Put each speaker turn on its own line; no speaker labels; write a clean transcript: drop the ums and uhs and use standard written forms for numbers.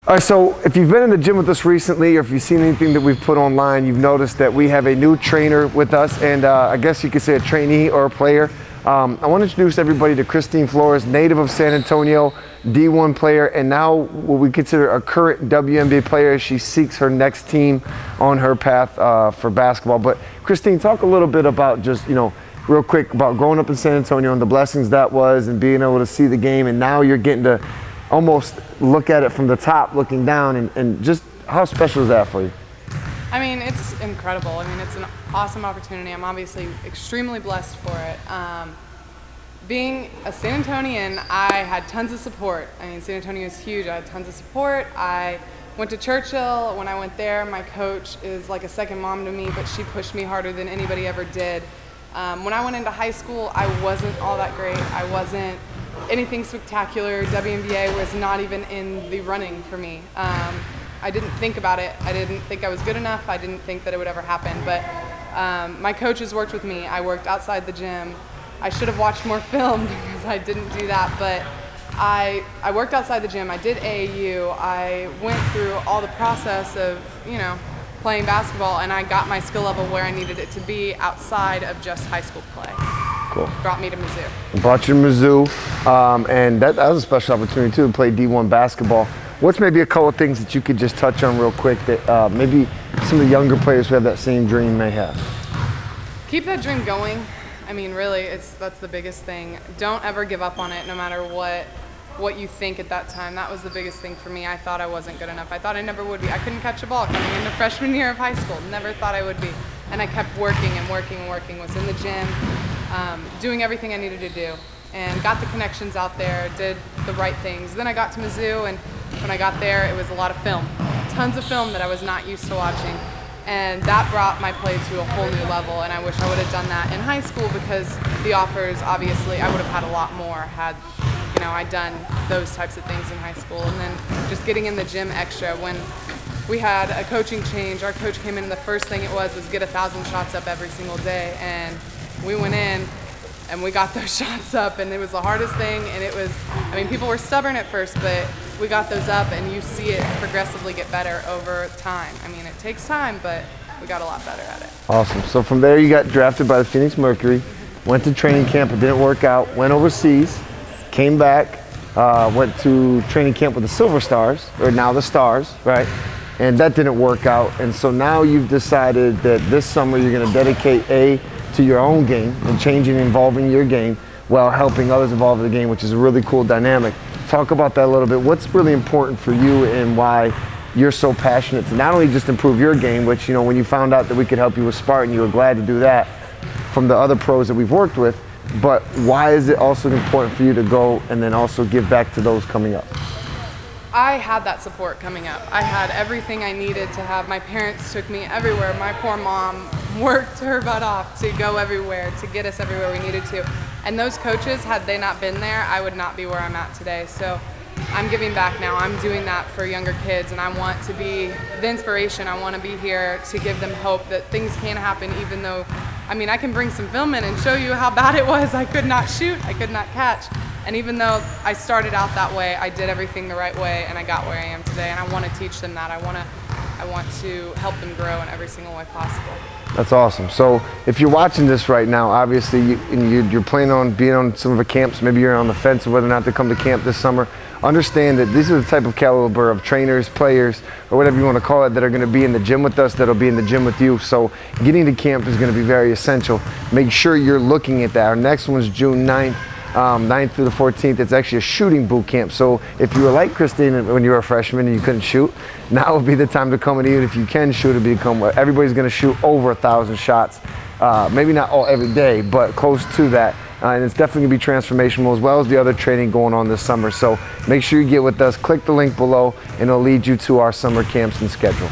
All right, so if you've been in the gym with us recently, or if you've seen anything that we've put online, you've noticed that we have a new trainer with us, and I guess you could say a trainee or a player. I want to introduce everybody to Christine Flores, native of San Antonio, D1 player, and now what we consider a current WNBA player as she seeks her next team on her path for basketball. But Christine, talk a little bit about just, real quick about growing up in San Antonio and the blessings that was, and being able to see the game, and now you're getting to almost look at it from the top, looking down, and just how special is that for you?
I mean, it's incredible. I mean, it's an awesome opportunity. I'm obviously extremely blessed for it. Being a San Antonian, I had tons of support. I mean, San Antonio is huge. I had tons of support. I went to Churchill. When I went there, my coach is like a second mom to me, but she pushed me harder than anybody ever did. When I went into high school, I wasn't all that great. I wasn't anything spectacular. WNBA was not even in the running for me. I didn't think about it. I didn't think I was good enough. I didn't think that it would ever happen. But my coaches worked with me. I worked outside the gym. I should have watched more film because I didn't do that. But I worked outside the gym. I did AAU. I went through all the process of, playing basketball, and I got my skill level where I needed it to be outside of just high school play.
Cool.
Brought me to Mizzou.
Brought you to Mizzou, and that was a special opportunity too to play D1 basketball. What's maybe a couple of things that you could just touch on real quick that maybe some of the younger players who have that same dream may have?
Keep that dream going. I mean, really, that's the biggest thing. Don't ever give up on it, no matter what you think at that time. That was the biggest thing for me. I thought I wasn't good enough. I thought I never would be. I couldn't catch a ball coming into freshman year of high school. Never thought I would be. And I kept working and working and working. Was in the gym, doing everything I needed to do, and got the connections out there, did the right things. Then I got to Mizzou, and when I got there, it was a lot of film. Tons of film that I was not used to watching. And that brought my play to a whole new level, and I wish I would have done that in high school because the offers, obviously, I would have had a lot more had I'd done those types of things in high school. And then just getting in the gym extra. When we had a coaching change, our coach came in and the first thing it was get 1,000 shots up every single day. And we went in and we got those shots up, and it was the hardest thing. And it was, people were stubborn at first, but we got those up, and you see it progressively get better over time. It takes time, but we got a lot better at it.
Awesome. So from there you got drafted by the Phoenix Mercury, went to training camp, it didn't work out, went overseas, came back, went to training camp with the Silver Stars, or now the Stars, right? And that didn't work out. And so now you've decided that this summer you're going to dedicate to your own game and changing and evolving your game while helping others evolve the game, which is a really cool dynamic. Talk about that a little bit. What's really important for you and why you're so passionate to not only just improve your game, which, when you found out that we could help you with Spartan, you were glad to do that from the other pros that we've worked with, but why is it also important for you to go and then also give back to those coming up?
I had that support coming up. I had everything I needed to have. My parents took me everywhere. My poor mom worked her butt off to go everywhere, to get us everywhere we needed to. And those coaches, had they not been there, I would not be where I'm at today. So I'm giving back now. I'm doing that for younger kids, and I want to be the inspiration. I want to be here to give them hope that things can happen, even though, I can bring some film in and show you how bad it was. I could not shoot, I could not catch. And even though I started out that way, I did everything the right way, and I got where I am today. And I want to teach them that. I want to help them grow in every single way possible.
That's awesome. So if you're watching this right now, obviously you're planning on being on some of the camps. Maybe you're on the fence of whether or not to come to camp this summer. Understand that these are the type of caliber of trainers, players, or whatever you want to call it, that are going to be in the gym with us, that'll be in the gym with you. So getting to camp is going to be very essential. Make sure you're looking at that. Our next one's June 9th. 9th through the 14th, it's actually a shooting boot camp. So if you were like Christine when you were a freshman and you couldn't shoot, now would be the time to come, and even if you can shoot, everybody's going to shoot over 1,000 shots. Maybe not all every day, but close to that. And it's definitely going to be transformational, as well as the other training going on this summer. So make sure you get with us. Click the link below, and it'll lead you to our summer camps and schedule.